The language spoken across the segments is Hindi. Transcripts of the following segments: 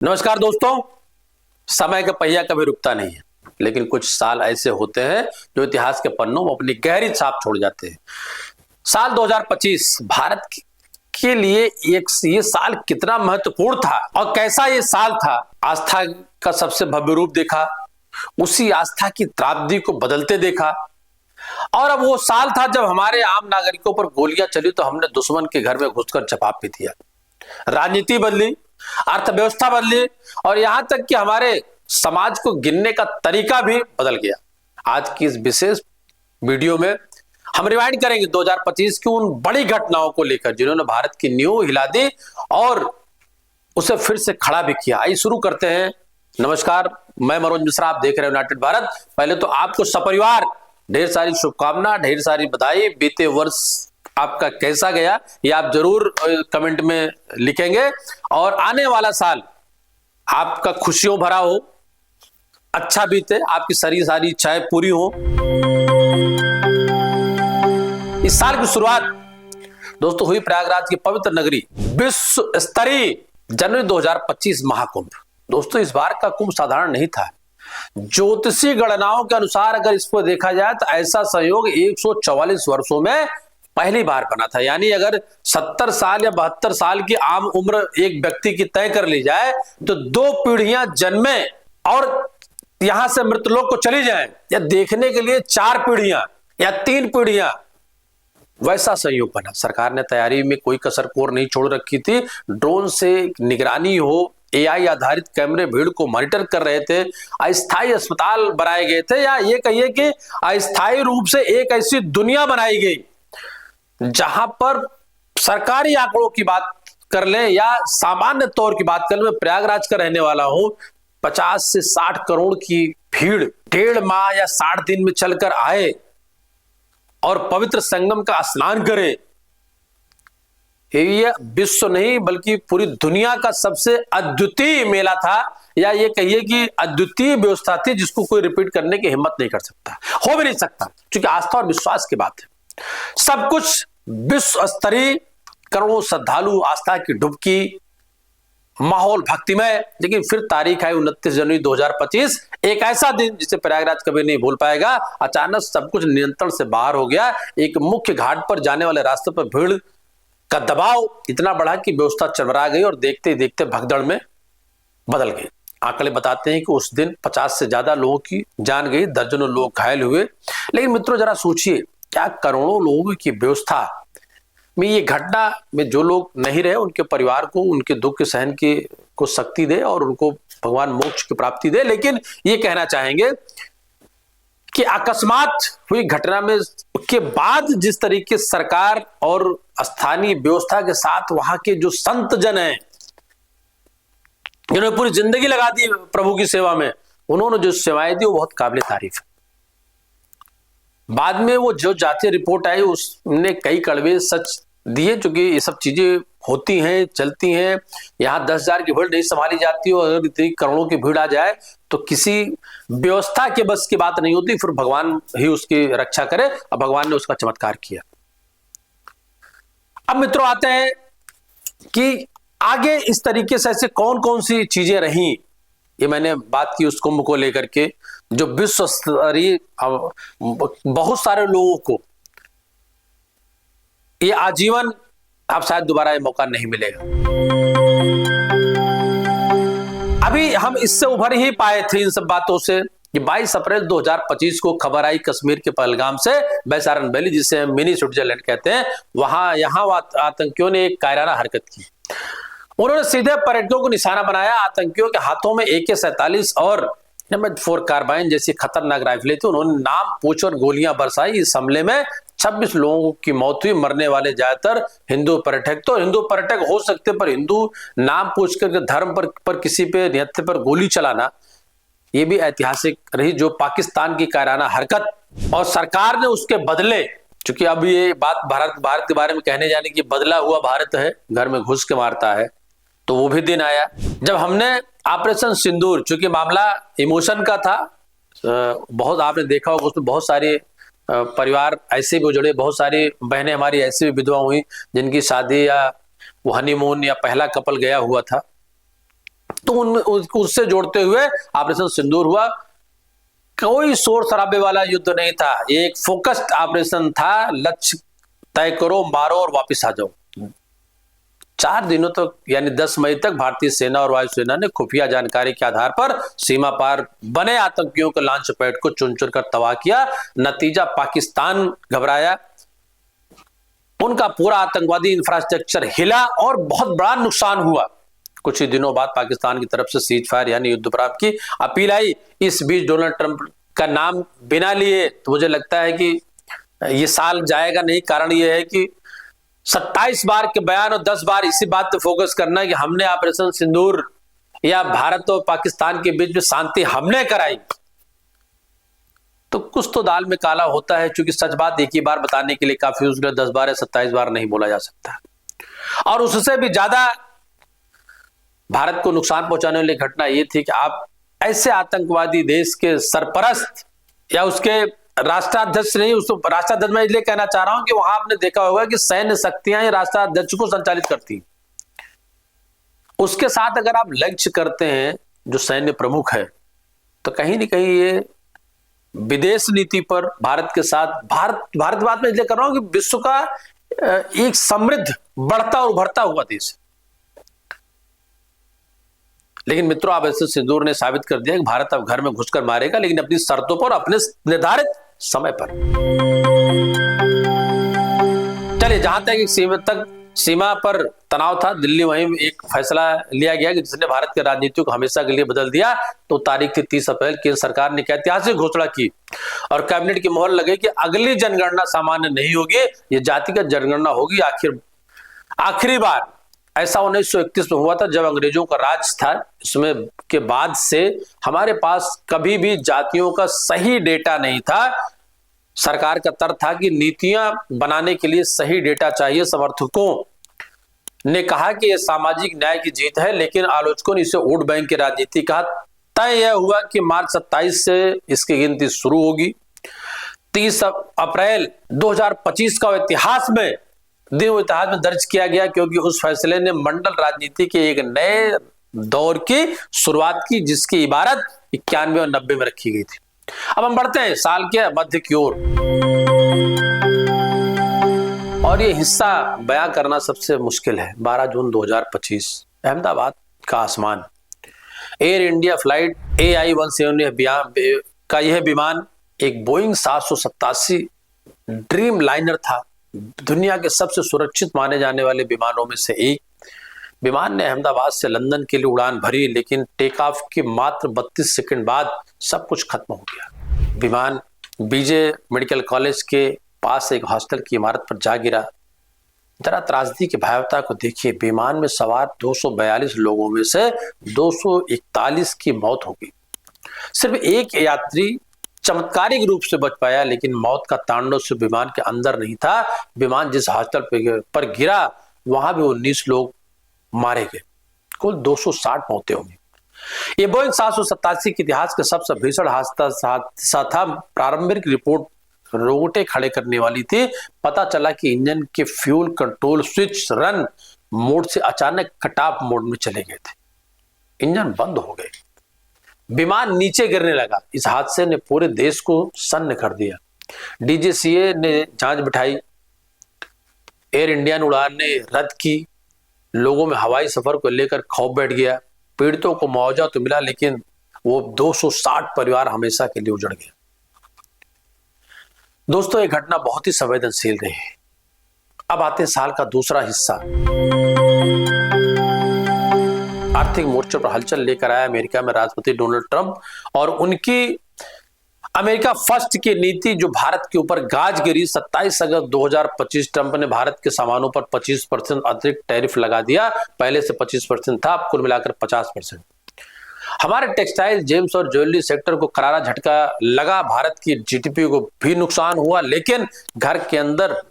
नमस्कार दोस्तों। समय का पहिया कभी रुकता नहीं है, लेकिन कुछ साल ऐसे होते हैं जो इतिहास के पन्नों में अपनी गहरी छाप छोड़ जाते हैं। साल 2025 भारत के लिए ये साल कितना महत्वपूर्ण था और कैसा ये साल था। आस्था का सबसे भव्य रूप देखा, उसी आस्था की त्रासदी को बदलते देखा। और अब वो साल था जब हमारे आम नागरिकों पर गोलियां चली तो हमने दुश्मन के घर में घुसकर जवाब भी दिया। राजनीति बदली, अर्थव्यवस्था बदली और यहां तक कि हमारे समाज को गिनने का तरीका भी बदल गया। आज की इस विशेष वीडियो में हम रिवाइंड करेंगे 2025 की उन बड़ी घटनाओं को लेकर जिन्होंने भारत की नींव हिला दी और उसे फिर से खड़ा भी किया। आइए शुरू करते हैं। नमस्कार, मैं मनोज मिश्रा, आप देख रहे हैं यूनाइटेड भारत। पहले तो आपको सपरिवार ढेर सारी शुभकामना, ढेर सारी बधाई। बीते वर्ष आपका कैसा गया ये आप जरूर कमेंट में लिखेंगे और आने वाला साल आपका खुशियों भरा हो, अच्छा बीते, आपकी सारी इच्छाएं पूरी हो। इस साल की शुरुआत दोस्तों हुई प्रयागराज की पवित्र नगरी विश्व स्तरीय जनवरी 2025 महाकुंभ। दोस्तों इस बार का कुंभ साधारण नहीं था। ज्योतिषीय गणनाओं के अनुसार अगर इसको देखा जाए तो ऐसा संयोग 144 वर्षों में पहली बार बना था। यानी अगर 70 साल या 72 साल की आम उम्र एक व्यक्ति की तय कर ली जाए तो 2 पीढ़ियां जन्मे और यहां से मृतलोक को चली जाए, या देखने के लिए 4 पीढ़ियां या 3 पीढ़ियां, वैसा संयोग बना। सरकार ने तैयारी में कोई कसर कोर नहीं छोड़ रखी थी। ड्रोन से निगरानी हो, एआई आधारित कैमरे भीड़ को मॉनिटर कर रहे थे, अस्थायी अस्पताल बनाए गए थे, या ये कहिए कि अस्थायी रूप से एक ऐसी दुनिया बनाई गई जहां पर सरकारी आंकड़ों की बात कर लें या सामान्य तौर की बात कर लें, मैं प्रयागराज का रहने वाला हूं, 50 से 60 करोड़ की भीड़ 1.5 माह या 60 दिन में चलकर आए और पवित्र संगम का स्नान करे। ये विश्व नहीं बल्कि पूरी दुनिया का सबसे अद्वितीय मेला था, या ये कहिए कि अद्वितीय व्यवस्था थी जिसको कोई रिपीट करने की हिम्मत नहीं कर सकता, हो भी नहीं सकता, क्योंकि आस्था और विश्वास की बात है। सब कुछ विश्व स्तरीय, करोड़ों श्रद्धालु, आस्था की डुबकी, माहौल भक्तिमय। लेकिन फिर तारीख आई 29 जनवरी 2025, एक ऐसा दिन जिसे प्रयागराज कभी नहीं भूल पाएगा। अचानक सब कुछ नियंत्रण से बाहर हो गया। एक मुख्य घाट पर जाने वाले रास्ते पर भीड़ का दबाव इतना बढ़ा कि व्यवस्था चरमरा गई और देखते ही देखते भगदड़ में बदल गई। आंकड़े बताते हैं कि उस दिन 50 से ज्यादा लोगों की जान गई, दर्जनों लोग घायल हुए। लेकिन मित्रों जरा सोचिए, क्या करोड़ों लोगों की व्यवस्था में ये घटना में जो लोग नहीं रहे उनके परिवार को उनके दुख के सहन की को शक्ति दे और उनको भगवान मोक्ष की प्राप्ति दे। लेकिन ये कहना चाहेंगे कि अकस्मात हुई घटना में के बाद जिस तरीके सरकार और स्थानीय व्यवस्था के साथ वहां के जो संत जन हैं जिन्होंने पूरी जिंदगी लगा दी प्रभु की सेवा में, उन्होंने जो सेवाएं दी वो बहुत काबिल तारीफ है। बाद में वो जो जातीय रिपोर्ट आई उसने कई कड़वे सच दिए, क्योंकि ये सब चीजें होती हैं, चलती हैं। यहाँ 10,000 की भीड़ नहीं संभाली जाती और अगर इतनी करोड़ों की भीड़ आ जाए तो किसी व्यवस्था के बस की बात नहीं होती, फिर भगवान ही उसकी रक्षा करे, और भगवान ने उसका चमत्कार किया। अब मित्रों आते हैं कि आगे इस तरीके से ऐसे कौन कौन सी चीजें रही। ये मैंने बात की उस कुंभ को लेकर के जो विश्व स्तरीय बहुत सारे लोगों को ये आजीवन अब शायद दोबारा ये मौका नहीं मिलेगा। अभी हम इससे उभर ही पाए थे इन सब बातों से कि 22 अप्रैल 2025 को खबर आई कश्मीर के पहलगाम से बैसारन वैली, जिसे मिनी स्विट्जरलैंड कहते हैं, यहाँ आतंकियों ने एक कायराना हरकत की। उन्होंने सीधे पर्यटकों को निशाना बनाया। आतंकियों के हाथों में AK-47 और M4 कार्बाइन जैसी खतरनाक राइफलें थी। उन्होंने नाम पूछ और गोलियां बरसाई। इस हमले में 26 लोगों की मौत हुई। मरने वाले ज्यादातर हिंदू पर्यटक, तो हिंदू पर्यटक हो सकते, पर हिंदू नाम पूछ कर धर्म पर किसी पे निहत्थे पर गोली चलाना ये भी ऐतिहासिक रही, जो पाकिस्तान की कायराना हरकत। और सरकार ने उसके बदले, चूंकि अब ये बात भारत के बारे में कहने जाने की, बदला हुआ भारत है, घर में घुस के मारता है, तो वो भी दिन आया जब हमने ऑपरेशन सिंदूर, चूंकि मामला इमोशन का था, बहुत आपने देखा होगा उसमें बहुत सारे परिवार ऐसे भी उजड़े, बहुत सारी बहनें हमारी ऐसी भी विधवा हुई जिनकी शादी या वो हनीमून या पहला कपल गया हुआ था। तो उससे जोड़ते हुए ऑपरेशन सिंदूर हुआ। कोई शोर शराबे वाला युद्ध नहीं था, एक फोकस्ड ऑपरेशन था, लक्ष्य तय करो, मारो और वापस आ जाओ। 4 दिनों तक यानी 10 मई तक भारतीय सेना और वायुसेना ने खुफिया जानकारी के आधार पर सीमा पार बने आतंकियों के लॉन्च पैड को चुन चुन कर तबाह किया। नतीजा पाकिस्तान घबराया, उनका पूरा आतंकवादी इंफ्रास्ट्रक्चर हिला और बहुत बड़ा नुकसान हुआ। कुछ ही दिनों बाद पाकिस्तान की तरफ से सीज फायर यानी युद्ध विराम की अपील आई। इस बीच डोनाल्ड ट्रंप का नाम बिना लिए तो मुझे लगता है कि ये साल जाएगा नहीं। कारण ये है कि 27 बार के बयान और 10 बार इसी बात पे फोकस करना कि हमने ऑपरेशन सिंदूर या भारत और पाकिस्तान के बीच में शांति हमने कराई, तो कुछ तो दाल में काला होता है। क्योंकि सच बात एक ही बार बताने के लिए काफी, उसके 10 बार या 27 बार नहीं बोला जा सकता। और उससे भी ज्यादा भारत को नुकसान पहुंचाने वाली घटना यह थी कि आप ऐसे आतंकवादी देश के सरपरस्त या उसके राष्ट्राध्यक्ष नहीं, उसको राष्ट्राध्यक्ष मैं इसलिए कहना चाह रहा हूं कि वहां आपने देखा होगा कि सैन्य शक्तियां ही राष्ट्राध्यक्ष को संचालित करती। उसके साथ अगर आप लक्ष्य करते हैं जो सैन्य प्रमुख है, तो कहीं ना कहीं ये विदेश नीति पर भारत के साथ, भारत बात में इसलिए कर रहा हूं कि विश्व का एक समृद्ध, बढ़ता और उभरता हुआ देश है। लेकिन मित्रों, ऑपरेशन सिंदूर ने साबित कर दिया कि भारत अब घर में घुसकर मारेगा, लेकिन अपनी शर्तों पर, अपने निर्धारित समय पर। चलिए, जहां तक सीमा पर तनाव था, दिल्ली वहीं एक फैसला लिया गया कि जिसने भारत के राजनीति को हमेशा के लिए बदल दिया। तो तारीख थी 30 अप्रैल, केंद्र सरकार ने ऐतिहासिक घोषणा की और कैबिनेट की मोहर लगी कि अगली जनगणना सामान्य नहीं होगी, ये जातिगत जनगणना होगी। आखिरी बार ऐसा 1931 में हुआ था, जब अंग्रेजों का राज था। इसमें के बाद से हमारे पास कभी भी जातियों का सही डेटा नहीं था। सरकार का तर्क था कि नीतियां बनाने के लिए सही डेटा चाहिए। समर्थकों ने कहा कि यह सामाजिक न्याय की जीत है, लेकिन आलोचकों ने इसे वोट बैंक की राजनीति कहा। तय यह हुआ कि मार्च 27 से इसकी गिनती शुरू होगी। 30 अप्रैल 2025 का इतिहास में दर्ज किया गया, क्योंकि उस फैसले ने मंडल राजनीति के एक नए दौर की शुरुआत की, जिसकी इबारत 91 और 90 में रखी गई थी। अब हम बढ़ते हैं साल के मध्य की ओर, और ये हिस्सा बयां करना सबसे मुश्किल है। 12 जून 2025, अहमदाबाद का आसमान। एयर इंडिया फ्लाइट AI-170 का यह विमान एक बोइंग 787 ड्रीम लाइनर था, दुनिया के सबसे सुरक्षित माने जाने वाले विमानों में से एक। विमान ने अहमदाबाद से लंदन के लिए उड़ान भरी, लेकिन टेक ऑफ के मात्र 32 सेकंड बाद सब कुछ खत्म हो गया। विमान बीजे मेडिकल कॉलेज के पास एक हॉस्टल की इमारत पर जा गिरा। जरा त्रासदी की भयावहता को देखिए। विमान में सवार 242 लोगों में से 241 की मौत हो गई। सिर्फ एक यात्री चमत्कारिक रूप से बच पाया, लेकिन मौत का तांडव से विमान के अंदर नहीं था। विमान जिस हॉस्टल पर गिरा, वहां भी 19 लोग मारे गए। कुल 260 मौतें होंगी। ये बोइंग 787 के इतिहास के सबसे भीषण हादसा था। प्रारंभिक रिपोर्ट रोंगटे खड़े करने वाली थी। पता चला कि इंजन के fuel control switch run mode से अचानक कट ऑफ मोड में चले गए थे। इंजन बंद हो गए, विमान नीचे गिरने लगा। इस हादसे ने पूरे देश को सन्न कर दिया। DGCA ने जांच बिठाई, एयर इंडिया ने उड़ानें रद्द की, लोगों में हवाई सफर को लेकर खौफ बैठ गया। पीड़ितों को मुआवजा तो मिला, लेकिन वो 260 परिवार हमेशा के लिए उजड़ गए। दोस्तों, ये घटना बहुत ही संवेदनशील रही। अब आते हैं साल का दूसरा हिस्सा। आर्थिक मोर्चे पर हलचल लेकर आया अमेरिका में राष्ट्रपति डोनाल्ड ट्रंप और उनकी अमेरिका फर्स्ट की नीति, जो भारत के ऊपर गाज गिरी। 27 अगस्त 2025 ट्रंप ने भारत के सामानों पर 25% अतिरिक्त टैरिफ लगा दिया। पहले से 25% था, अब कुल मिलाकर 50%। हमारे टेक्सटाइल, जेम्स और ज्वेलरी सेक्टर को करारा झटका लगा। भारत की GDP को भी नुकसान हुआ, लेकिन घर के अंदर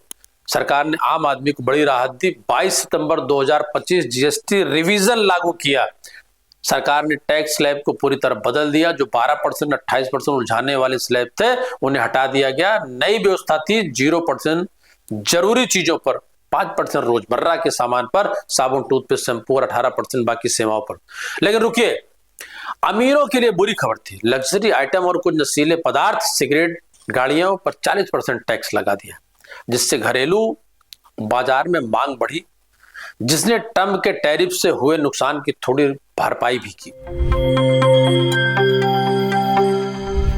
सरकार ने आम आदमी को बड़ी राहत दी। 22 सितंबर 2025 GST रिवीजन लागू किया। सरकार ने टैक्स स्लैब को पूरी तरह बदल दिया। जो 12% 28% उलझाने वाले स्लैब थे, उन्हें हटा दिया गया। नई व्यवस्था थी 0% जरूरी चीजों पर 5% रोजमर्रा के सामान पर, साबुन, टूथपेस्ट, शैंपू और 18% बाकी सेवाओं पर। लेकिन रुकिए, अमीरों के लिए बुरी खबर थी। लग्जरी आइटम और कुछ नशीले पदार्थ, सिगरेट, गाड़ियों पर 40% टैक्स लगा दिया, जिससे घरेलू बाजार में मांग बढ़ी, जिसने ट्रंप के टैरिफ से हुए नुकसान की थोड़ी भरपाई भी की।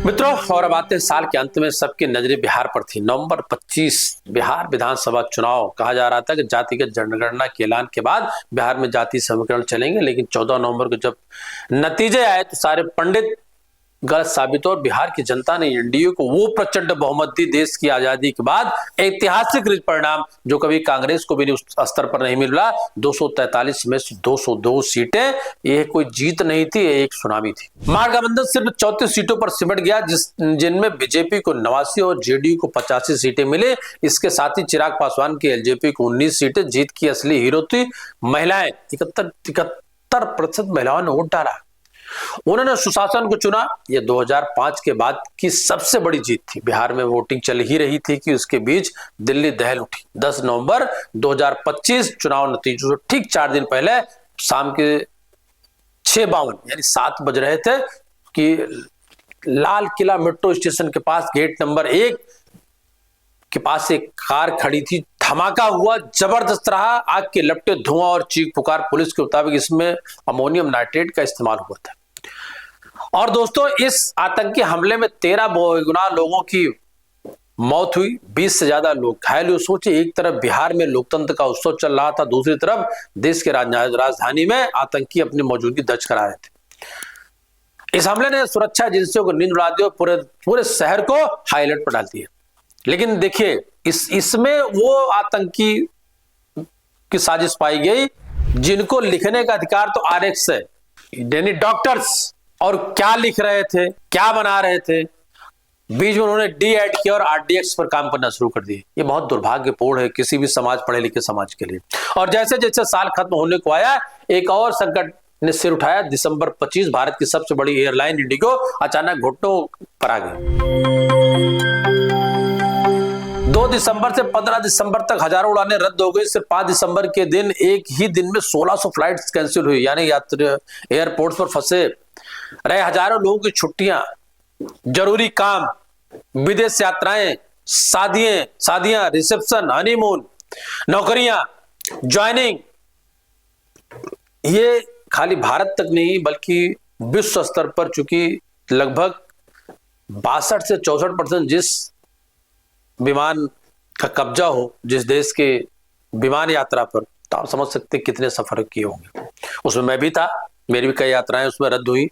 मित्रों, और अब आते हैं साल के अंत में सबकी नजरें बिहार पर थी। नवंबर 25 बिहार विधानसभा चुनाव। कहा जा रहा था कि जातिगत जनगणना के ऐलान के बाद बिहार में जाति समीकरण चलेंगे, लेकिन 14 नवंबर को जब नतीजे आए तो सारे पंडित गलत साबित हो और बिहार की जनता ने एनडीए को वो प्रचंड बहुमत दी। देश की आजादी के बाद ऐतिहासिक परिणाम जो कभी कांग्रेस को भी उस स्तर पर नहीं मिल रहा। 243 में से 202 सीटें, यह कोई जीत नहीं थी, यह एक सुनामी थी। महागठबंधन सिर्फ 34 सीटों पर सिमट गया, जिनमें बीजेपी को 89 और जेडीयू को 85 सीटें मिले। इसके साथ ही चिराग पासवान की एलजेपी को 19 सीटें। जीत की असली हीरो थी महिलाएं। 71% महिलाओं ने वोट डाला। उन्होंने सुशासन को चुना। यह 2005 के बाद की सबसे बड़ी जीत थी। बिहार में वोटिंग चल ही रही थी कि उसके बीच दिल्ली दहल उठी। 10 नवंबर 2025 चुनाव नतीजों से ठीक 4 दिन पहले शाम के 6:52 यानी 7 बज रहे थे कि लाल किला मेट्रो स्टेशन के पास गेट नंबर 1 के पास एक कार खड़ी थी। धमाका हुआ, जबरदस्त रहा। आग के लपटे, धुआं और चीख पुकार। पुलिस के मुताबिक इसमें अमोनियम नाइट्रेट का इस्तेमाल हुआ था। और दोस्तों, इस आतंकी हमले में 13 बेगुनाह लोगों की मौत हुई, 20 से ज्यादा लोग घायल हुए। सोचिए, एक तरफ बिहार में लोकतंत्र का उत्सव चल रहा था, दूसरी तरफ देश के राजधानी में आतंकी अपनी मौजूदगी दर्ज करा रहे थे। इस हमले ने सुरक्षा एजेंसियों को नींद उड़ा दी और पूरे शहर को हाई अलर्ट पर डाल दिया। लेकिन देखिए, इसमें वो आतंकी की साजिश पाई गई जिनको लिखने का अधिकार तो आरएक्स है, यानी डॉक्टर्स। और क्या लिख रहे थे, क्या बना रहे थे, बीच में उन्होंने डी ऐड किया और आरडीएक्स पर काम करना शुरू कर दिए। ये बहुत दुर्भाग्यपूर्ण है किसी भी समाज, पढ़े लिखे समाज के लिए। और जैसे जैसे साल खत्म होने को आया, एक और संकट ने सिर उठाया। दिसंबर 25 भारत की सबसे बड़ी एयरलाइन इंडिगो अचानक घुटनों पर आ गई। 2 दिसंबर से 15 दिसंबर तक हजारों उड़ानें रद्द हो गई। सिर्फ 5 दिसंबर के दिन एक ही दिन में 1600 फ्लाइट्स कैंसिल हुई, यानी यात्री एयरपोर्ट पर फंसे रहे हजारों लोगों की छुट्टियां, जरूरी काम, विदेश यात्राएं, शादियां, रिसेप्शन, हनीमून, नौकरियां, ज्वाइनिंग। ये खाली भारत तक नहीं बल्कि विश्व स्तर पर, चूंकि लगभग 62 से 64% जिस विमान का कब्जा हो जिस देश के विमान यात्रा पर, तो आप समझ सकते हैं कितने सफर किए होंगे। उसमें मैं भी था, मेरी भी कई यात्राएं उसमें रद्द हुई।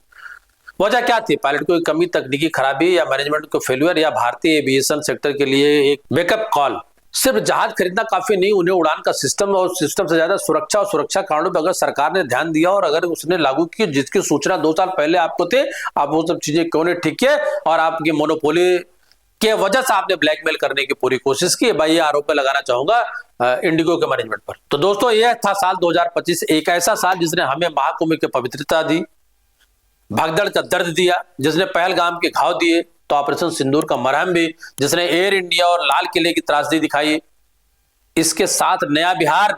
वजह क्या थी? पायलट को कमी, तकनीकी खराबी या मैनेजमेंट को फेलियर, या भारतीय एविएशन सेक्टर के लिए एक वेकअप कॉल। सिर्फ जहाज खरीदना काफी नहीं, उन्हें उड़ान का सिस्टम और सिस्टम से ज्यादा सुरक्षा और सुरक्षा कारणों पर अगर सरकार ने ध्यान दिया और अगर उसने लागू की, जिसकी सूचना 2 साल पहले आपको थे, आप वो सब चीजें क्यों नहीं ठीक किए और आपकी मोनोपोली के वजह से आपने ब्लैकमेल करने की पूरी कोशिश की। भाई, ये आरोप लगाना चाहूंगा इंडिगो के मैनेजमेंट पर। तो दोस्तों, यह था साल 2025, एक ऐसा साल जिसने हमें महाकुंभ की पवित्रता दी, भगदड़ का दर्द दिया, जिसने पहलगाम के घाव दिए, तो ऑपरेशन सिंदूर का मरहम भी, जिसने एयर इंडिया और लाल किले की त्रासदी दिखाई। इसके साथ नया बिहार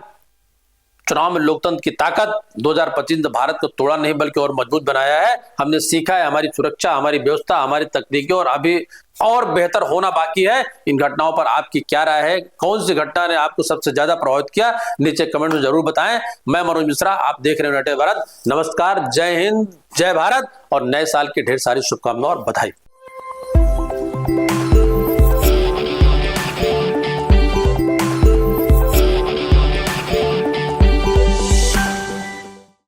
चुनाव में लोकतंत्र की ताकत 2025 ने भारत को तोड़ा नहीं बल्कि और मजबूत बनाया है। हमने सीखा है हमारी सुरक्षा, हमारी व्यवस्था, हमारी तकनीकी और अभी और बेहतर होना बाकी है। इन घटनाओं पर आपकी क्या राय है? कौन सी घटना ने आपको सबसे ज्यादा प्रभावित किया? नीचे कमेंट में जरूर बताएं। मैं मनोज मिश्रा, आप देख रहे हैं यूनाइटेड भारत। नमस्कार, जय हिंद, जय भारत और नए साल की ढेर सारी शुभकामनाएं और बधाई।